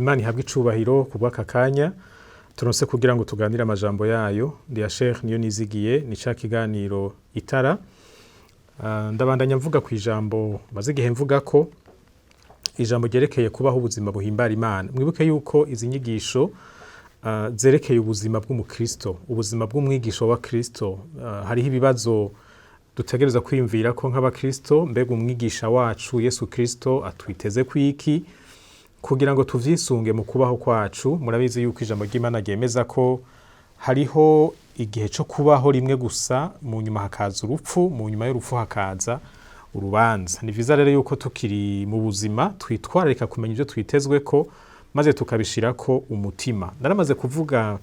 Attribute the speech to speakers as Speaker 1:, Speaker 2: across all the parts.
Speaker 1: Imana ihabwe icubahiro kubw'aka kanya turonse kugira ngo tuganire amajambo yayo. Ndi Sheikh NIYONIZIGIYE, ni ca kiganiro itara. Ndabandanya mvuga ku ijambo maze igihe mvuga ko ijambo ryerekeye kubaho ubuzima buhimbara Imana. Mwibuke yuko izi nyigisho zerekeye ubuzima bw'umukristo, ubuzima bw'umwigisho wa Kristo. Hariho ibibazo dutegereza kwiyumvira ko nk'abakristo, mbega umwigisha wacu Yesu Kristo atwiteze kwiki kugira ngo tuvyisunge mu kubaho kwacu. Murabizi yuko ijambo ry'Imana ryemeza ko hariho igihe cyo kubaho rimwe gusa, mu nyuma hakaza urupfu, mu nyuma y'urupfu hakaza urubanza. Ni vyiza rero yuko tukiri mu buzima twitwararika kumenya ivyo twitezwe ko, maze tukabishirako umutima. Naramaze kuvuga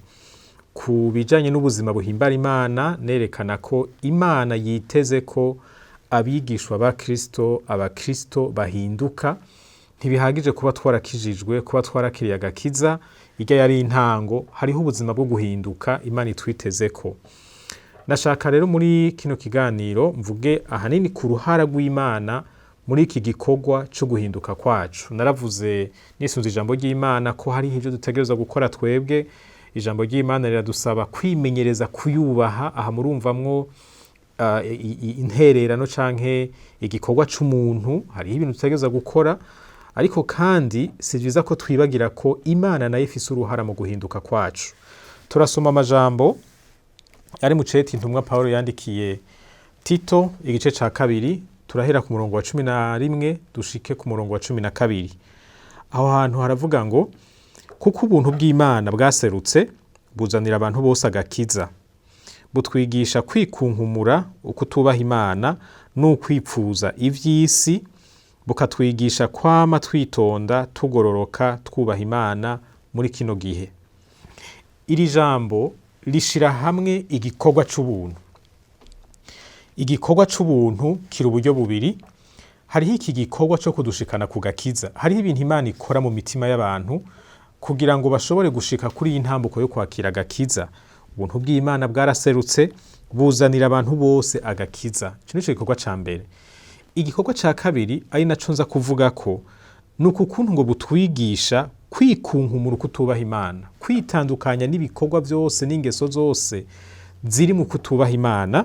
Speaker 1: ku bijanye n'ubuzima buhimbara Imana, nerekana ko Imana yiteze ko abigishwa ba Kristo, abakristo bahinduka. Ntibihagije kuba twarakijijwe, kuba twarakiriye agakiza, irya yari intango. Hariho ubuzima bwo guhinduka Imana itwiteze ko. Nashaka rero muri kino kiganiro mvuge ahanini ku ruhara rw'Imana muri iki gikorwa cyo guhinduka kwacu. Naravuze nisunze ijambo ry'Imana ko hari ivyo dutegerezwa gukora twebwe. Ijambo ry'Imana riradusaba kwimenyereza kuyubaha. Aha murumvamwo intererano canke igikorwa c'umuntu. Hariho ibintu dutegerezwa gukora, ariko kandi si vyiza ko twibagira ko Imana nayo ifise uruhara mu guhinduka kwacu. Turasoma amajambo ari mu ceti intumwa Paulo yandikiye Tito, igice ca 2, turahera ku murongo wa 11 dushike ku murongo wa 12. Aho hantu haravuga ngo, kuko ubuntu bw'Imana bwaserutse buzanira abantu bose agakiza, butwigisha kwikunkumura ukutubaha Imana n'ukwipfuza ivy'isi, bukatwigisha kwama twitonda tugororoka twubaha Imana muri kino gihe. Iri jambo rishira hamwe igikorwa c'ubuntu. Igikorwa c'ubuntu kiri uburyo bubiri. Hariho iki gikorwa co kudushikana ku gakiza. Hariho ibintu Imana ikora mu mitima y'abantu kugira ngo bashobore gushika kuri iyi ntambuko yo kwakira agakiza. Ubuntu bw'Imana bwaraserutse buzanira abantu bose agakiza. Kino nico gikorwa ca mbere. Igikorwa ca kabiri ari naco nza kuvuga ko nuko ukuntu ngo butwigisha kwikunkumura kutubaha Imana, kwitandukanya n'ibikorwa byose n'ingeso zose ziri mu kutubaha Imana,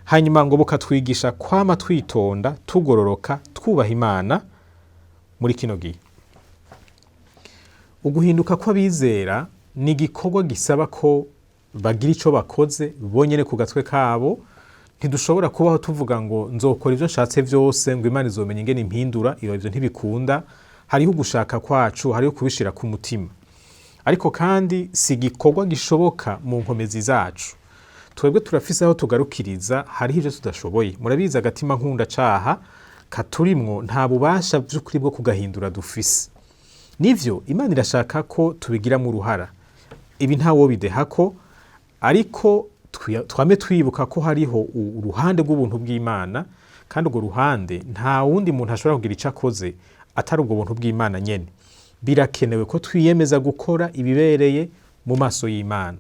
Speaker 1: hanyuma ngo bukatwigisha kwama twitonda tugororoka twubaha Imana muri kino gihe. Uguhinduka kw'abizera ni igikorwa gisaba ko bagira ico bakoze bonyene ku gatwe kabo. Ntidushobora kubaho tuvuga ngo nzokora ivyo nshatse vyose ngo Imana izomenya ingene impindura. Ivyo ntibikunda. Hariho ugushaka kwacu, hariho kubishira ku mutima, ariko kandi si igikorwa gishoboka mu nkomezi zacu. Twebwe turafise aho tugarukiriza, hariho ivyo tudashoboye. Murabizi agatima nkunda caha katurimwo nta bubasha vy'ukuri bwo kugahindura dufise. Nivyo Imana irashaka ko tubigiramo uruhara. Ibi ntawo bidehako, ariko twame twibuka ko hariho uruhande rw'ubuntu bw'Imana, kandi urwo ruhande nta wundi muntu ashobora kugira ico akoze atari ubwo buntu bw'Imana nyene. Birakenewe ko twiyemeza gukora ibibereye mu maso y'Imana,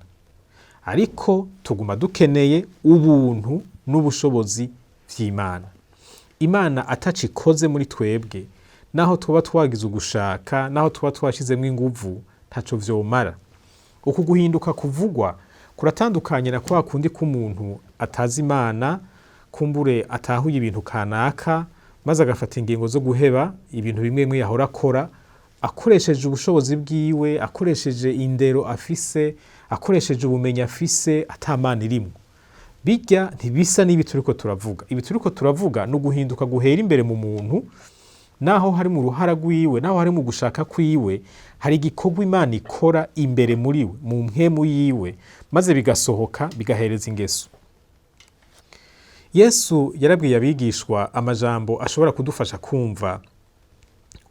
Speaker 1: ariko tuguma dukeneye ubuntu n'ubushobozi vy'Imana. Imana ataci ikoze muri twebwe, naho tuba twagize ugushaka, naho tuba twashizemwo inguvu, ntaco vyomara. Uku guhinduka kuvugwa kuratandukanye na kwa kundi k'umuntu atazi Imana, kumbure atahuye ibintu kanaka, maze agafata ingingo zo guheba ibintu bimwe bimwe yahora akora, akoresheje ubushobozi bwiwe, akoresheje indero afise, akoresheje ubumenyi afise, ata Mana irimwo. Bijya ntibisa n'ibi turiko turavuga. Ibi turiko turavuga no guhinduka guhera imbere mu muntu, naho hari mu ruhara rwiwe, naho hari mu gushaka kwiwe, hari igikorwa Imana ikora imbere muri we, mu mpemu yiwe, maze bigasohoka bigahereza ingeso. Yesu yarabwiye abigishwa amajambo ashobora kudufasha kumva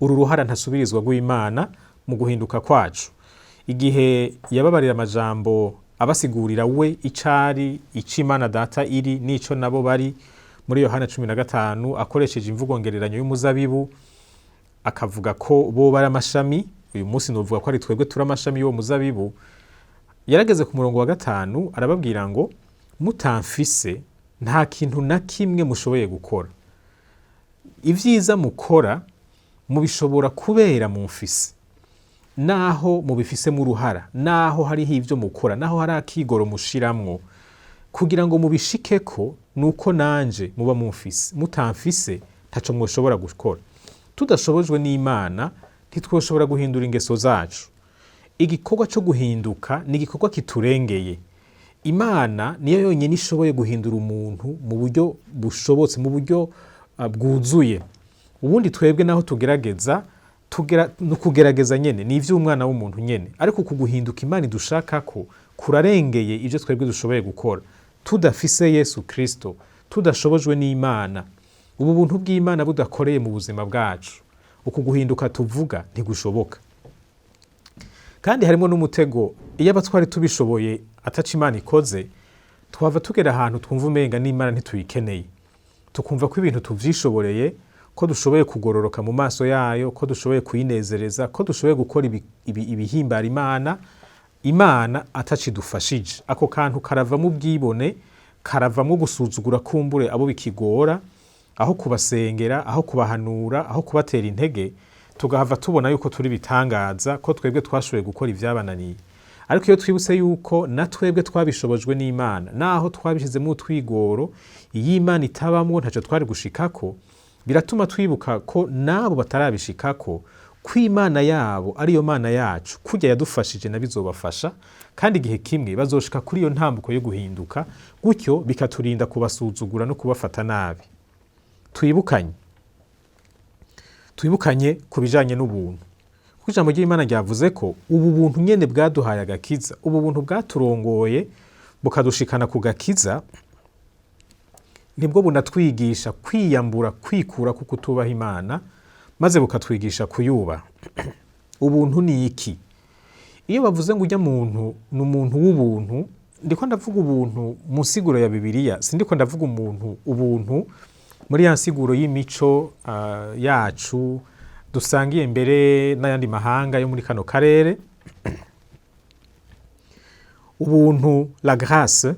Speaker 1: uru ruhara ntasubirizwa rw'Imana mu guhinduka kwacu. Igihe yababarira amajambo abasigurira we icari, ico Imana Data iri, n'ico nabo bari, muri Yohana 15 akoresheje imvugo ngereranyo y'umuzabibu, akavuga ko bo bari amashami. Uyu munsi novuga ko ari twebwe turi amashami y'uwo muzabibu. Yarageze ku murongo wa 5 arababwira ngo, mutamfise nta kintu na kimwe mushoboye gukora. Ivyiza mukora mubishobora kubera mumfise. naho mubifisemo uruhara, naho hariho ivyo mukora, naho hari akigoro mushiramwo kugira ngo mubishikeko, nuko nanje muba mumfise. Mutamfise ntaco mwoshobora gukora. Tudashobojwe n'Imana ntitwoshobora guhindura ingeso zacu. Igikorwa cyo guhinduka ni igikorwa kiturengeye. Imana niyo yonyine ishoboye guhindura umuntu mu buryo bushobotse, mu buryo bwuzuye. Ubundi twebwe naho tugerageza nukugerageza nyene ni ivy'umwana w'umuntu nyene, ariko kuguhinduka Imana idushaka ko kurarengeye ivyo twebwe dushoboye gukora. Tudafise Yesu Kristo, tudashobojwe n'Imana, ubu buntu bw'Imana budakoreye mu buzima bwacu, uku guhinduka tuvuga ntigushoboka. Kandi harimo n'umutego, iyo abatwari tubishoboye ataca Imana ikoze, twava tugera ahantu twumva umenga n'Imana ntituyikeneye, tukumva ko ibintu tuvyishoboreye, ko dushoboye kugororoka mu maso yayo, ko dushoboye kuyinezereza, ko dushoboye gukora ibihimbara Imana atacidufashije. Ako kantu karavamo ubwibone, karavamo gusuzugura kumbure abo bikigora, aho kubasengera, aho kubahanura, aho kubatera intege, tugahava tubona yuko turi bitangaza, ko twebwe twashoboye gukora ivyabananiye. Ariko iyo twibutse yuko na twebwe twabishobojwe n'Imana, naho twabishizemo utwigoro, iyo Imana itabamwo ntaco twari gushikako, biratuma twibuka ko nabo batarabishikako, ko Imana yabo ariyo Mana yacu, kurya yadufashije na bizobafasha, kandi igihe kimwe bazoshika kuri iyo ntambuko yo guhinduka, gutyo bikaturinda kubasuzugura no kubafata nabi. Twibukanye ku bijanye n'ubuntu. Kuko ijambo ry'Imana ryavuze ko ubu buntu nyene bwaduhaye agakiza, ubu buntu bwaturongoye bukadushikana ku gakiza, nibwo bunatwigisha kwiyambura, kwikura ku kutubaha Imana, maze bukatwigisha kuyubaha. Ubuntu ni iki? Iyo bavuze ngo ujya muntu ni umuntu w'ubuntu, ndiko ndavuga ubuntu mu nsiguro ya Bibiliya, sindiko ndavuga ubuntu muri ya nsiguro y'imico yacu dusangiye mbere n'ayandi mahanga yo muri kano karere. Ubuntu, la grâce,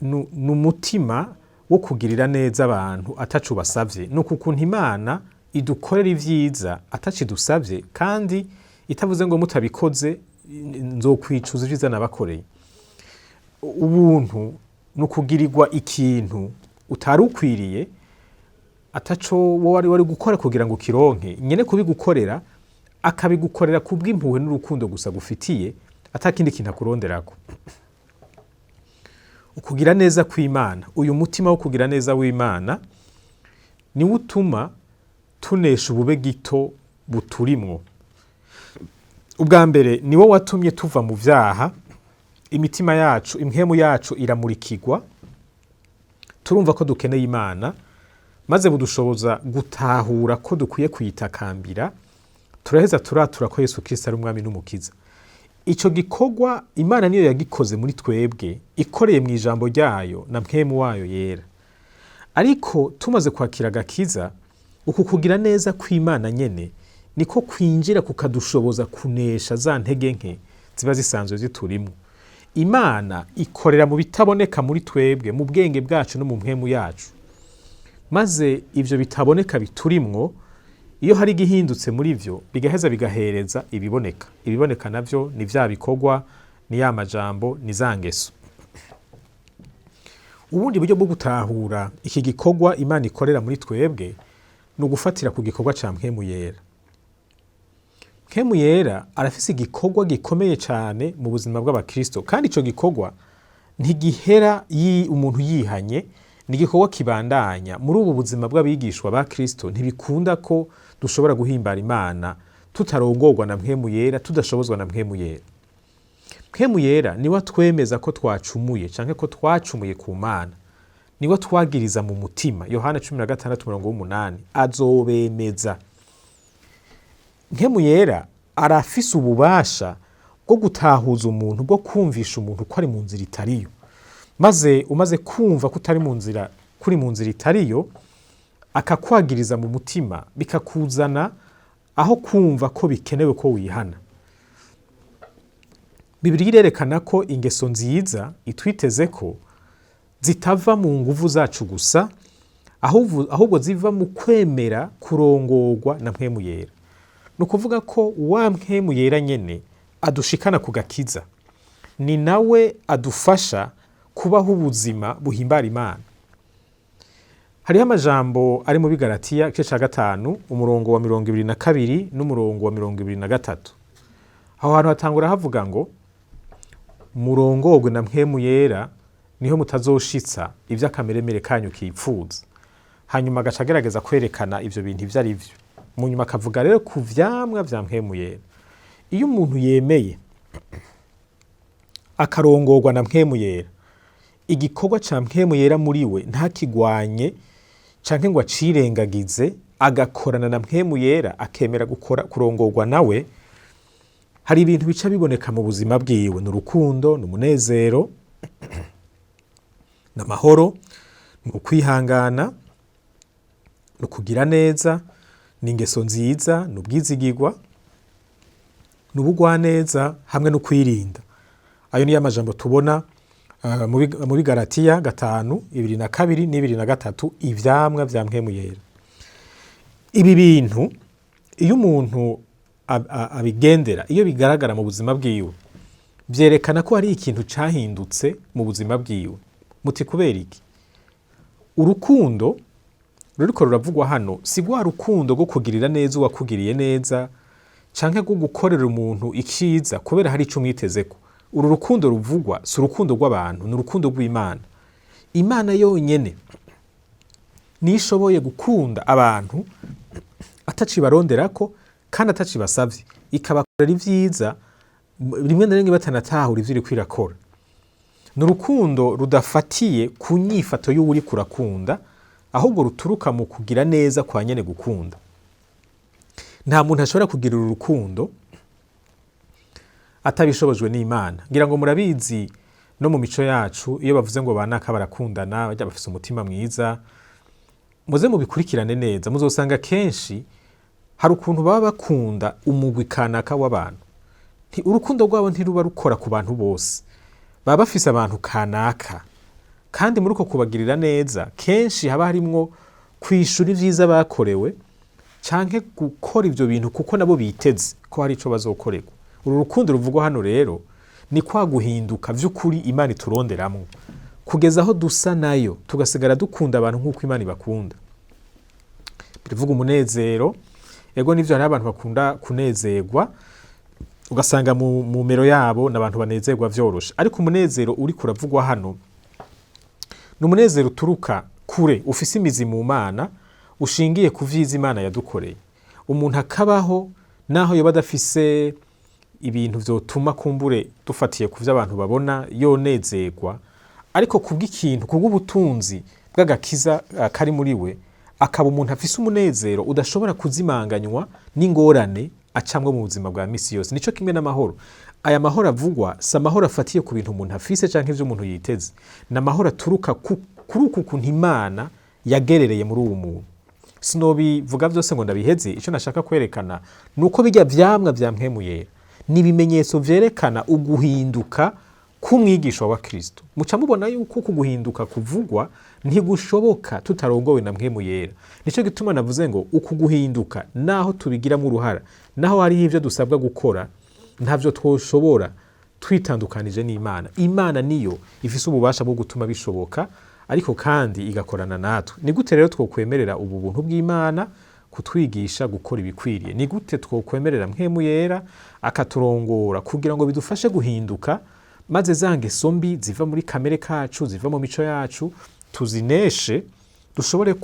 Speaker 1: ni umutima wo kugirira neza abantu atacu basavye, nuko ukuntu Imana idukorera ivyiza ataci dusavye, kandi itavuze ngo mutabikoze nzokwicuza ivyiza nabakoreye. Ubuntu ni ukugirirwa ikintu utari ukwiriye, ataco wari gukora kugira ngo kironke, nyene kubigukorera akabigukorera kubw'impuhwe n'urukundo gusa gufitiye, atakindi kintu akuronderako. Ukugira neza kw'Imana, uyu mutima wo kugira neza w'Imana niwo utuma tunesha ubube gito buturimwo. Ubwa mbere niwo watumye tuva mu vyaha, imitima yacu, impwemu yacu iramurikirwa, turumva ko dukeneye Imana, maze budushoboza gutahura ko dukwiye kuyitakambira, turaheza turatura ko Yesu Kristo ari umwami n'umukiza. Ico gikorwa Imana niyo yagikoze muri twebwe, ikoreye mu ijambo ryayo na mpwemu wayo yera. Ariko tumaze kwakira agakiza, uku kugira neza kw'Imana nyene niko kwinjira kukadushoboza kunesha za ntege nke ziba zisanzwe ziturimwo. Imana ikorera mu bitaboneka muri twebwe, mu bwenge bwacu no mu mpwemu yacu, maze ivyo bitaboneka biturimwo, iyo hari igihindutse muri vyo, bigaheza bigahereza ibiboneka. Ibiboneka navyo ni vya bikorwa, ni ya majambo, ni za ngeso. Ubundi buryo bwo gutahura iki gikorwa Imana ikorera muri twebwe ni ugufatira ku gikorwa ca mpwemu yera. Mpwemu yera arafise igikorwa gikomeye cyane mu buzima bw'abakristo, kandi ico gikorwa ntigihera umuntu yihanye, ni igikorwa kibandanya. Muri ubu buzima bw'abigishwa ba Kristo ntibikunda ko dushobora guhimbara Imana tutarongorwa na mpwemu yera, tudashobozwa na mpwemu yera. Mpwemu yera niwe twemeza ko twacumuye canke ko twacumuye ku Mana, niwe twagiriza mu mutima. Yohana 16:8 azobemeza. Mpwemu yera arafise ububasha bwo gutahuza umuntu, bwo kumvisha umuntu ko ari mu nzira itariyo, maze umaze kumva ko utari mu nzira, kuri mu nzira itariyo, akakwagiriza mu mutima, bikakuzana aho kumva ko bikenewe ko wihana. Bibiliya irerekana ko ingeso nziza itwiteze ko zitava mu nguvu zacu gusa, ahubwo ziva mu kwemera kurongorwa na mpwemu yera. ni ukuvuga ko wa mpwemu yera nyene adushikana ku gakiza, ni nawe adufasha kubaho ubuzima buhimbara Imana. Hariho amajambo ari mu Bigalatiya igice ca 5 umurongo wa 22 n'umurongo wa 23. Aho hantu hatangura havuga ngo murongorwe na mpwemu yera niho mutazoshitsa ivyo akameremere kanyu kipfuza. Hanyuma agaca agerageza kwerekana ivyo bintu ivyo ari vyo. Mu nyuma akavuga rero ku vyamwa vya mpwemu yera. Iyo umuntu yemeye akarongorwa na mpwemu yera, igikorwa ca mpwemu yera muri we ntakigwanye canke ngo acirengagize, agakorana na mpwemu yera akemera kurongorwa nawe, hari ibintu bica biboneka mu buzima bwiwe. N'urukundo, n'umunezero, n'amahoro, n'ukwihangana, n'ukugira neza, n'ingeso nziza, n'ubwizigirwa, n'ubugwaneza hamwe no kwirinda. Ayo niyo amajambo tubona muri Galatiya 5:22 n'23, ivyamwa vya mpwemu yera. Ibi bintu iyo umuntu abigendera, iyo bigaragara mu buzima bwiwe, vyerekana ko hari ikintu cahindutse mu buzima bwiwe. Muti kubera iki? Urukundo ruriko ruravugwa hano si rwa rukundo rwo kugirira neza uwakugiriye neza canke rwo gukorera umuntu ikiza kubera hari ico umwitezeko. Uru rukundo ruvugwa si urukundo rw'abantu, ni urukundo rw'Imana. Imana yonyene ni ishoboye gukunda abantu atacibaronderako kandi atacibasavye, ikabakorera ivyiza rimwe na rimwe batanatahura ivyo iriko irakora. Ni urukundo rudafatiye ku nyifato y'uwuri kurakunda, ahubwo ruturuka mu kugira neza kwa nyene gukunda. Nta muntu ashobora kugira uru rukundo atabishobojwe n'Imana. Ngira ngo murabizi no mu mico yacu iyo bavuze ngo banaka barakundana, bajya bafise umutima mwiza, muze mubikurikirane neza, muzosanga kenshi hari ukuntu baba bakunda umugwi kanaka w'abantu. Urukundo rwabo ntiruba rukora ku bantu bose, baba bafise abantu kanaka, kandi muri uko kubagirira neza kenshi haba harimwo kwishura ivyiza bakorewe canke gukora ivyo bintu kuko nabo biteze ko hari ico bazokorerwa. Uru rukundo ruvugwa hano rero ni kwa guhinduka vy'ukuri Imana ituronderamwo, kugeza aho dusa nayo tugasigara dukunda abantu nk'uko Imana ibakunda. Bivuga umunezero, ego nivyo hari abantu bakunda kunezerwa, ugasanga mu mero yabo n'abantu banezerwa vyoroshe, ariko umunezero uri kuravugwa hano ni umunezero uturuka kure, ufise imizi mu Mana, ushingiye ku vyiza Imana yadukoreye. Umuntu akabaho naho yoba adafise ibintu vyotuma kumbure dufatiye ku vyo abantu babona yonezerwa, ariko kubw'ikintu, kubw'ubutunzi bw'agakiza kari muri we, akaba umuntu afise umunezero udashobora kuzimanganywa n'ingorane acamwe mu buzima bwa misi yose. Nico kimwe n'amahoro. Aya mahoro avugwa si amahoro afatiye ku bintu umuntu afise canke ivyo umuntu yiteze, n'amahoro aturuka kuri uku kuntu Imana yagerereye muri uwo muntu. Sinobivuga vyose ngo ndabiheze, ico nashaka kwerekana nuko bijya vyamwa vya mpwemu yera ni ibimenyetso vyerekana uguhinduka k'umwigisha wa Kristo. Muca mubona yuko kuguhinduka kuvugwa ntigushoboka tutarongowe na mpwemu yera. Nico gituma navuze ngo ukuguhinduka naho tubigiramo uruhara, naho hari ivyo dusabwa gukora, ntavyo twoshobora twitandukanije n'Imana. Imana niyo ifise ububasha bwo gutuma bishoboka, ariko kandi igakorana natwe. Ni gute rero twokwemerera ubu buntu bw'Imana kutwigisha gukora ibikwiriye? Ni gute twokwemerera mpwemu yera akaturongora kugira ngo bidufashe guhinduka, maze za ngeso mbi ziva muri kamere kacu, ziva mu mico yacu, tuzineshe, dushobore